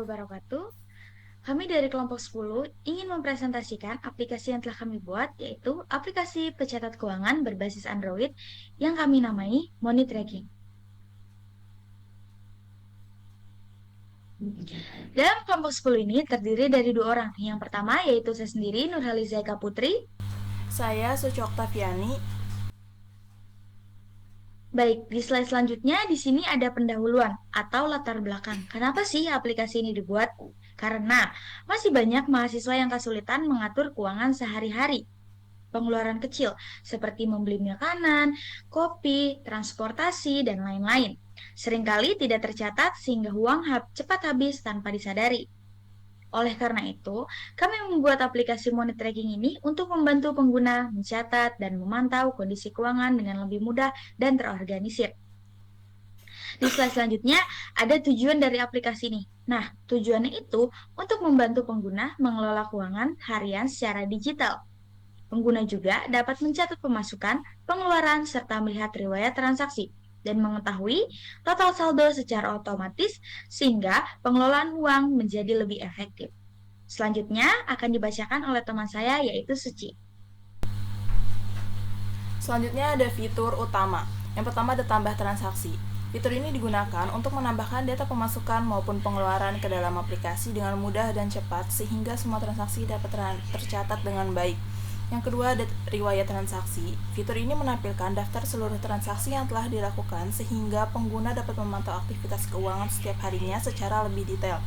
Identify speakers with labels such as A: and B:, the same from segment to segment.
A: wabarakatuh. Kami dari kelompok 10 ingin mempresentasikan aplikasi yang telah kami buat, yaitu aplikasi pencatat keuangan berbasis Android yang kami namai Money Tracking. Dalam kelompok 10 ini terdiri dari dua orang. Yang pertama yaitu saya sendiri, Nurhaliza Eka Putri.
B: Saya Suci Oktaviani.
A: Baik, di slide selanjutnya di sini ada pendahuluan atau latar belakang. Kenapa sih aplikasi ini dibuat? Karena masih banyak mahasiswa yang kesulitan mengatur keuangan sehari-hari. Pengeluaran kecil seperti membeli makanan, kopi, transportasi, dan lain-lain. Seringkali tidak tercatat sehingga uang cepat habis tanpa disadari. Oleh karena itu, kami membuat aplikasi money tracking ini untuk membantu pengguna mencatat dan memantau kondisi keuangan dengan lebih mudah dan terorganisir. Di slide selanjutnya, ada tujuan dari aplikasi ini. Nah, tujuannya itu untuk membantu pengguna mengelola keuangan harian secara digital. Pengguna juga dapat mencatat pemasukan, pengeluaran, serta melihat riwayat transaksi dan mengetahui total saldo secara otomatis sehingga pengelolaan uang menjadi lebih efektif. Selanjutnya akan dibacakan oleh teman saya yaitu Suci.
B: Selanjutnya ada fitur utama. Yang pertama ada tambah transaksi. Fitur ini digunakan untuk menambahkan data pemasukan maupun pengeluaran ke dalam aplikasi dengan mudah dan cepat sehingga semua transaksi dapat tercatat dengan baik. Yang kedua ada riwayat transaksi. Fitur ini menampilkan daftar seluruh transaksi yang telah dilakukan sehingga pengguna dapat memantau aktivitas keuangan setiap harinya secara lebih detail.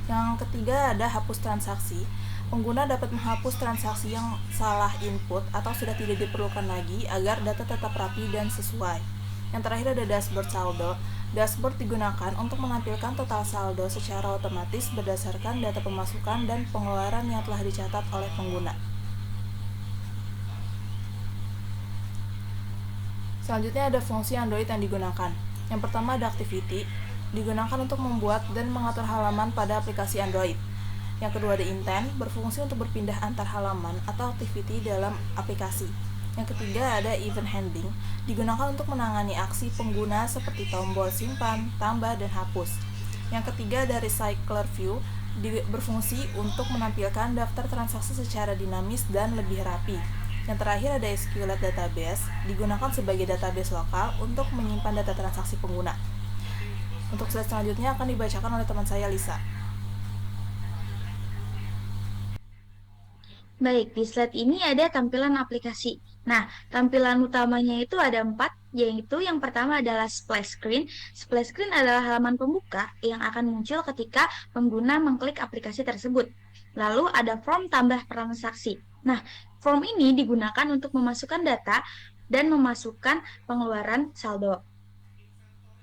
B: Yang ketiga ada hapus transaksi. Pengguna dapat menghapus transaksi yang salah input atau sudah tidak diperlukan lagi agar data tetap rapi dan sesuai. Yang terakhir ada dashboard saldo. Dashboard digunakan untuk menampilkan total saldo secara otomatis berdasarkan data pemasukan dan pengeluaran yang telah dicatat oleh pengguna. Selanjutnya ada fungsi Android yang digunakan. Yang pertama ada Activity, digunakan untuk membuat dan mengatur halaman pada aplikasi Android. Yang kedua ada Intent, berfungsi untuk berpindah antar halaman atau activity dalam aplikasi. Yang ketiga ada Event Handling, digunakan untuk menangani aksi pengguna seperti tombol simpan, tambah, dan hapus. Yang ketiga ada Recycler View, berfungsi untuk menampilkan daftar transaksi secara dinamis dan lebih rapi. Yang terakhir ada SQLite Database, digunakan sebagai database lokal untuk menyimpan data transaksi pengguna. Untuk slide selanjutnya akan dibacakan oleh teman saya Lisa.
A: Baik, di slide ini ada tampilan aplikasi. Nah, tampilan utamanya itu ada 4, yaitu yang pertama adalah splash screen. Splash screen adalah halaman pembuka yang akan muncul ketika pengguna mengklik aplikasi tersebut. Lalu ada form tambah transaksi. Nah, form ini digunakan untuk memasukkan data dan memasukkan pengeluaran saldo.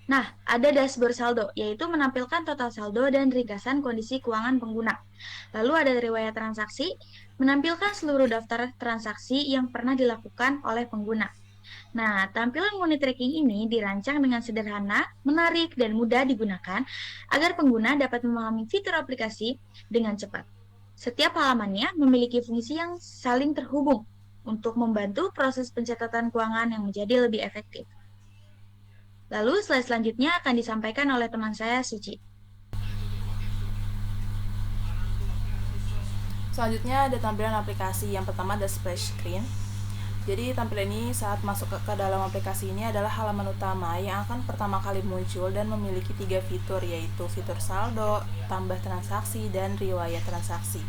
A: Nah, ada dashboard saldo, yaitu menampilkan total saldo dan ringkasan kondisi keuangan pengguna. Lalu ada riwayat transaksi, menampilkan seluruh daftar transaksi yang pernah dilakukan oleh pengguna. Nah, tampilan money tracking ini dirancang dengan sederhana, menarik, dan mudah digunakan agar pengguna dapat memahami fitur aplikasi dengan cepat. Setiap halamannya memiliki fungsi yang saling terhubung untuk membantu proses pencatatan keuangan yang menjadi lebih efektif. Lalu slide selanjutnya akan disampaikan oleh teman saya, Suci.
B: Selanjutnya ada tampilan aplikasi. Yang pertama ada splash screen. Jadi tampilan ini saat masuk ke dalam aplikasi ini adalah halaman utama yang akan pertama kali muncul dan memiliki 3 fitur, yaitu fitur saldo, tambah transaksi, dan riwayat transaksi.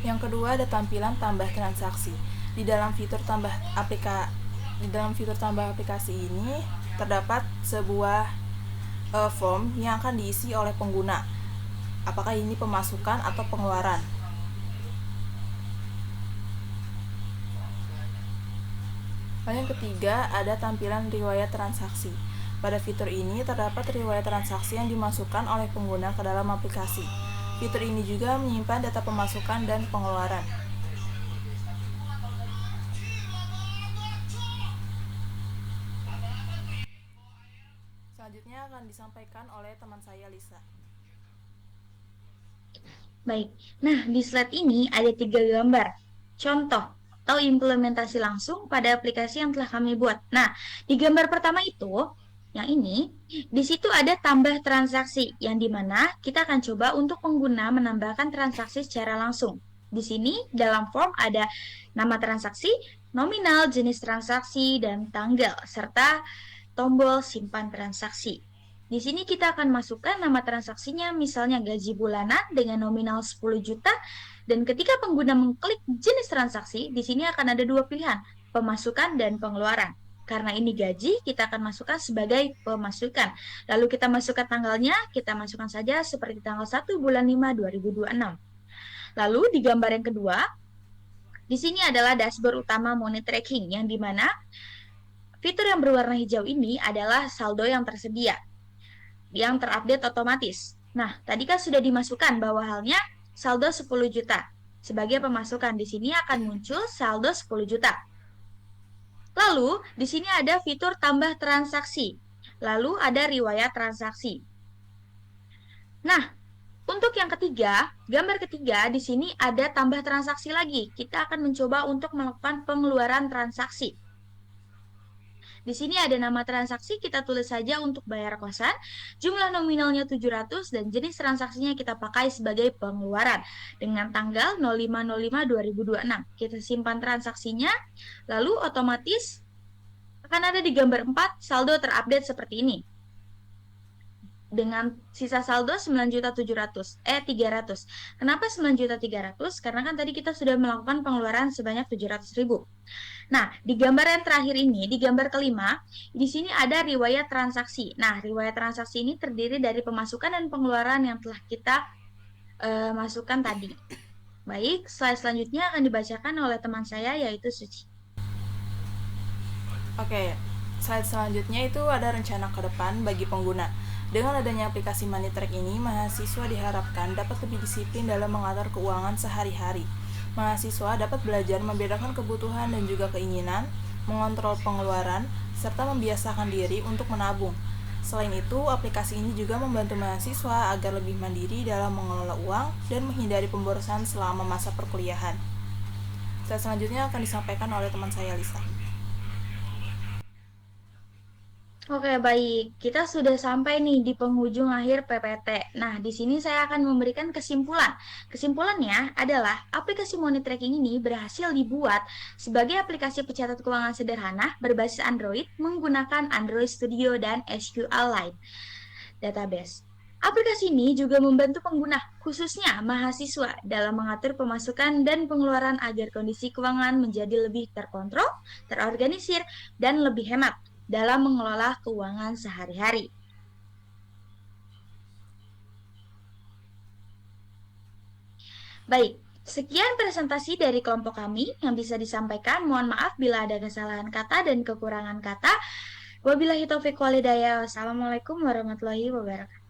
B: Yang kedua ada tampilan tambah transaksi. Di dalam fitur tambah aplikasi ini terdapat sebuah form yang akan diisi oleh pengguna. Apakah ini pemasukan atau pengeluaran? Lalu yang ketiga ada tampilan riwayat transaksi. Pada fitur ini terdapat riwayat transaksi yang dimasukkan oleh pengguna ke dalam aplikasi. Fitur ini juga menyimpan data pemasukan dan pengeluaran. Selanjutnya akan disampaikan oleh teman saya Lisa.
A: Baik, nah di slide ini ada 3 gambar. Contoh, atau implementasi langsung pada aplikasi yang telah kami buat. Nah, di gambar pertama itu, yang ini, di situ ada tambah transaksi, yang dimana kita akan coba untuk pengguna menambahkan transaksi secara langsung. Di sini, dalam form ada nama transaksi, nominal, jenis transaksi, dan tanggal, serta tombol simpan transaksi. Di sini kita akan masukkan nama transaksinya, misalnya gaji bulanan dengan nominal 10 juta, dan ketika pengguna mengklik jenis transaksi, di sini akan ada dua pilihan, pemasukan dan pengeluaran. Karena ini gaji, kita akan masukkan sebagai pemasukan. Lalu kita masukkan tanggalnya, kita masukkan saja seperti tanggal 1 bulan 5 2026. Lalu di gambar yang kedua, di sini adalah dashboard utama money tracking, yang dimana fitur yang berwarna hijau ini adalah saldo yang tersedia, yang terupdate otomatis. Nah, tadi kan sudah dimasukkan bahwa halnya saldo 10 juta. Sebagai pemasukan, di sini akan muncul saldo 10 juta. Lalu, di sini ada fitur tambah transaksi. Lalu ada riwayat transaksi. Nah, untuk yang ketiga, gambar ketiga, di sini ada tambah transaksi lagi. Kita akan mencoba untuk melakukan pengeluaran transaksi. Di sini ada nama transaksi, kita tulis saja untuk bayar kosan, jumlah nominalnya 700, dan jenis transaksinya kita pakai sebagai pengeluaran dengan tanggal 05.05.2026. Kita simpan transaksinya, lalu otomatis akan ada di gambar 4, saldo terupdate seperti ini. Dengan sisa saldo 9.300. Kenapa 9.300? Karena kan tadi kita sudah melakukan pengeluaran sebanyak 700.000. Nah, di gambar yang terakhir ini, di gambar kelima, di sini ada riwayat transaksi. Nah, riwayat transaksi ini terdiri dari pemasukan dan pengeluaran yang telah kita masukkan tadi. Baik, slide selanjutnya akan dibacakan oleh teman saya, yaitu Suci.
B: Oke, slide selanjutnya itu ada rencana ke depan bagi pengguna. Dengan adanya aplikasi Money Track ini, mahasiswa diharapkan dapat lebih disiplin dalam mengatur keuangan sehari-hari. Mahasiswa dapat belajar membedakan kebutuhan dan juga keinginan, mengontrol pengeluaran, serta membiasakan diri untuk menabung. Selain itu, aplikasi ini juga membantu mahasiswa agar lebih mandiri dalam mengelola uang dan menghindari pemborosan selama masa perkuliahan. Slide selanjutnya akan disampaikan oleh teman saya, Lisa.
A: Oke, baik. Kita sudah sampai nih di penghujung akhir PPT. Nah, di sini saya akan memberikan kesimpulan. Kesimpulannya adalah aplikasi money tracking ini berhasil dibuat sebagai aplikasi pencatat keuangan sederhana berbasis Android menggunakan Android Studio dan SQLite database. Aplikasi ini juga membantu pengguna, khususnya mahasiswa, dalam mengatur pemasukan dan pengeluaran agar kondisi keuangan menjadi lebih terkontrol, terorganisir, dan lebih hemat dalam mengelola keuangan sehari-hari. Baik, sekian presentasi dari kelompok kami yang bisa disampaikan. Mohon maaf bila ada kesalahan kata dan kekurangan kata. Wabillahi taufiq walhidayah. Wassalamualaikum warahmatullahi wabarakatuh.